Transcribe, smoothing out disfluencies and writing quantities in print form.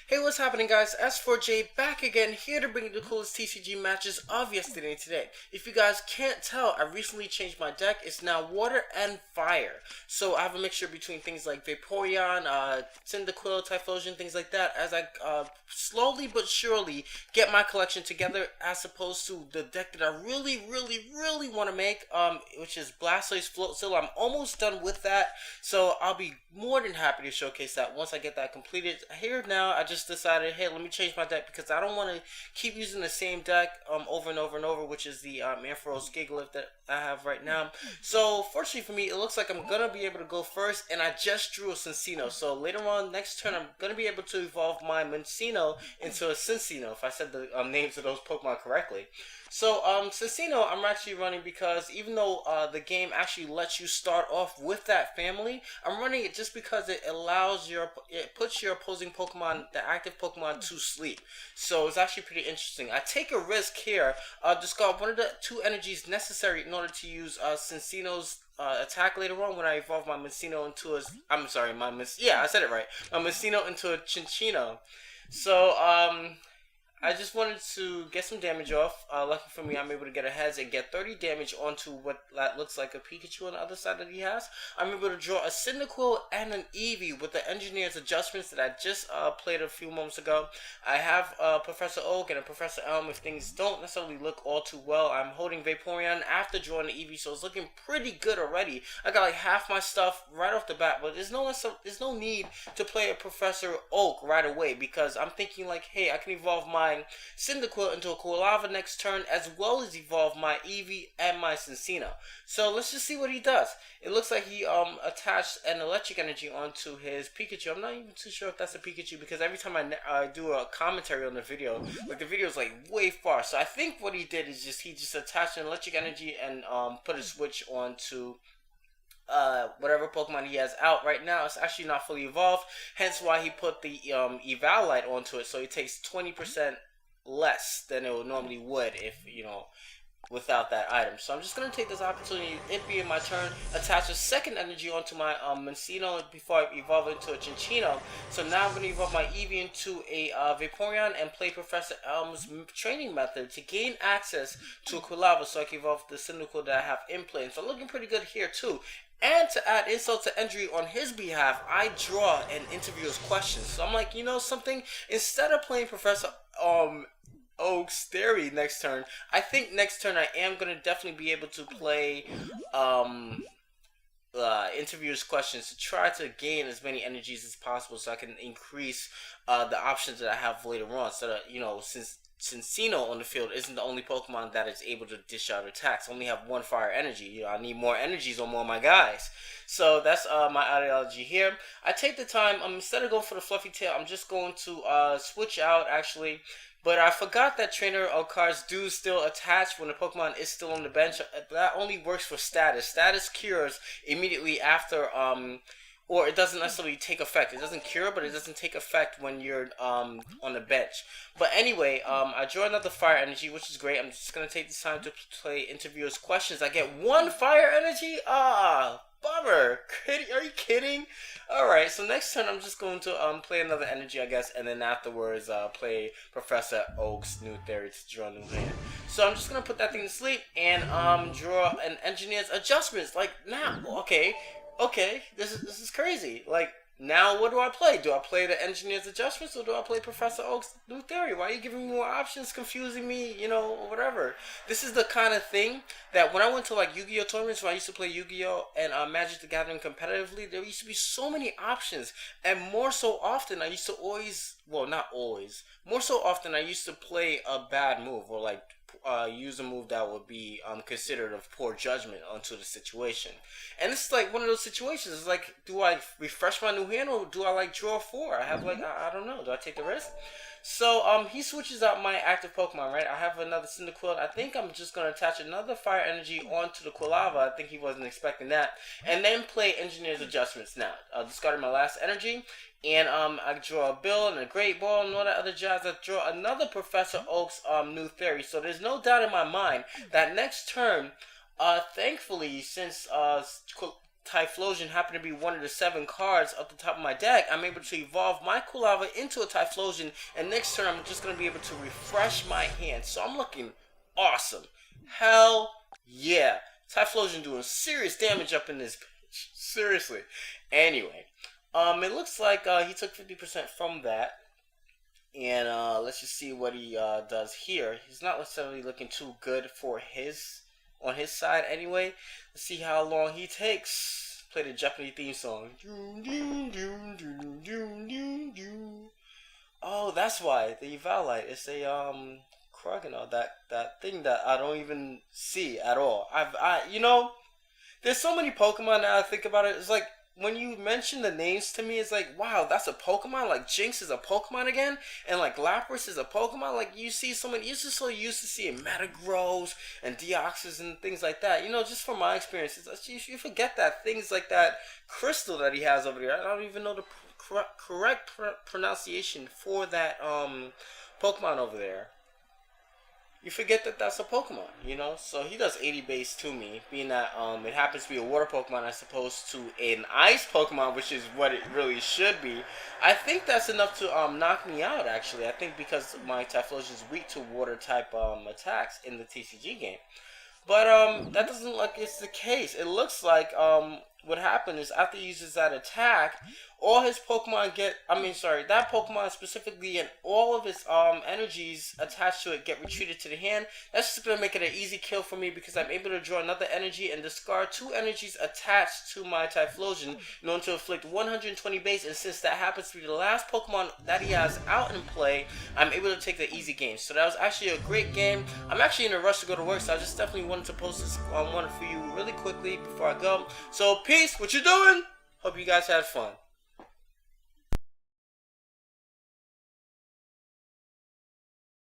Hey, what's happening, guys? S4J back again, here to bring you the coolest TCG matches of yesterday and today. If you guys can't tell, I recently changed my deck. It's now water and fire. So I have a mixture between things like Vaporeon, Cyndaquil, Typhlosion, things like that, as I slowly but surely get my collection together, as opposed to the deck that I really want to make, which is Blastoise Floatzel. I'm almost done with that, so I'll be more than happy to showcase that once I get that completed. Here now, I just decided, hey, let me change my deck because I don't want to keep using the same deck over and over, which is the Ampharos Gigalith that I have right now. So fortunately for me, it looks like I'm gonna be able to go first, and I just drew a Cincino. So later on next turn, I'm gonna be able to evolve my Mincino into a Cincino, if I said the names of those Pokemon correctly. So Cincino I'm actually running because even though the game actually lets you start off with that family, I'm running it just because it puts your opposing Pokemon, the active Pokemon, to sleep. So it's actually pretty interesting. I take a risk here, discard one of the two energies necessary in order to use Cincino's attack later on when I evolve my Mincino into a, yeah, I said it right, my Mincino into a Cinccino. So I just wanted to get some damage off. Lucky for me, I'm able to get a heads and get 30 damage onto what that looks like a Pikachu on the other side that he has. I'm able to draw a Cyndaquil and an Eevee with the engineer's adjustments that I just played a few moments ago. I have Professor Oak and a Professor Elm if things don't necessarily look all too well. I'm holding Vaporeon after drawing the Eevee, so it's looking pretty good already. I got like half my stuff right off the bat, but there's no need to play a Professor Oak right away because I'm thinking like, hey, I can evolve my Cyndaquil into a Quilava next turn, as well as evolve my Eevee and my Cincino. So let's just see what he does. It looks like he attached an electric energy onto his Pikachu. I'm not even too sure if that's a Pikachu because every time I do a commentary on the video, like the video is like way far. So I think what he did is he just attached an electric energy and put a switch onto whatever Pokemon he has out right now. It's actually not fully evolved, hence why he put the eval light onto it, so it takes 20% less than it normally would if, without that item. So I'm just going to take this opportunity, it being my turn, attach a second energy onto my Mincino before I evolve into a Cinccino. So now I'm going to evolve my Eevee into a Vaporeon and play Professor Elm's training method to gain access to a Quilava so I can evolve the Cyndaquil that I have in play. So looking pretty good here too. And to add insult to injury on his behalf, I draw an interviewer's question. So I'm like, you know something? Instead of playing Professor Oak's Theory next turn, I think next turn I am going to definitely be able to play interviewer's questions to try to gain as many energies as possible so I can increase the options that I have later on. So that, since Cincino on the field isn't the only Pokemon that is able to dish out attacks. I only have one fire energy. I need more energies on more of my guys. So that's my ideology here. I take the time, instead of going for the fluffy tail, I'm just going to switch out actually. But I forgot that trainer cards do still attach when the Pokemon is still on the bench. That only works for status. Status cures immediately after or it doesn't necessarily take effect. It doesn't cure, but it doesn't take effect when you're on the bench. But anyway, I draw another fire energy, which is great. I'm just going to take this time to play interviewer's questions. I get one fire energy? Ah, bummer. Are you kidding? Alright, so next turn I'm just going to play another energy, I guess, and then afterwards play Professor Oak's new theory to draw a new hand. So I'm just going to put that thing to sleep and draw an engineer's adjustments. Like, now, okay, this is crazy. Like, now what do I play? Do I play the engineer's adjustments or do I play Professor Oak's new theory? Why are you giving me more options, confusing me, whatever. This is the kind of thing that when I went to like Yu-Gi-Oh tournaments when I used to play Yu-Gi-Oh and Magic the Gathering competitively, there used to be so many options, and more so often I used to more so often I used to play a bad move or like use a move that would be considered of poor judgment onto the situation. And this is like one of those situations. It's like, do I refresh my new hand or do I like draw 4? I have like, I don't know. Do I take the risk? So he switches out my active Pokemon, right? I have another Cyndaquil. I think I'm just going to attach another fire energy onto the Quilava. I think he wasn't expecting that. And then play Engineer's Adjustments now. I discarded my last energy. And I draw a Bill and a Great Ball and all that other jazz. I draw another Professor Oak's new theory. So there's no doubt in my mind that next turn, thankfully, since Typhlosion happen to be one of the 7 cards up the top of my deck, I'm able to evolve my Kulava into a Typhlosion, and next turn I'm just going to be able to refresh my hand. So I'm looking awesome. Hell yeah. Typhlosion doing serious damage up in this bitch. Seriously. Anyway, it looks like he took 50% from that. And let's just see what he does here. He's not necessarily looking too good for on his side anyway. Let's see how long he takes. Play the Japanese theme song. Oh, that's why the Evalite is a Krugano, that thing that I don't even see at all. You know, there's so many Pokemon now I think about it. It's like when you mention the names to me, it's like, wow, that's a Pokemon. Like Jinx is a Pokemon again, and like Lapras is a Pokemon. Like you see so many. You're just so used to seeing Metagrows and Deoxys and things like that. You know, just from my experiences, you forget that things like that Crystal that he has over there. I don't even know the correct pronunciation for that Pokemon over there. You forget that that's a Pokemon, you know? So he does 80 base to me, being that it happens to be a water Pokemon as opposed to an ice Pokemon, which is what it really should be. I think that's enough to knock me out, actually. I think because my Typhlosion is weak to water type attacks in the TCG game. But that doesn't look like it's the case. It looks like what happened is after he uses that attack, all his Pokemon that Pokemon specifically and all of his energies attached to it get retreated to the hand. That's just going to make it an easy kill for me because I'm able to draw another energy and discard 2 energies attached to my Typhlosion in order to inflict 120 base. And since that happens to be the last Pokemon that he has out in play, I'm able to take the easy game. So that was actually a great game. I'm actually in a rush to go to work, so I just definitely wanted to post this one for you really quickly before I go. So peace, what you doing? Hope you guys had fun.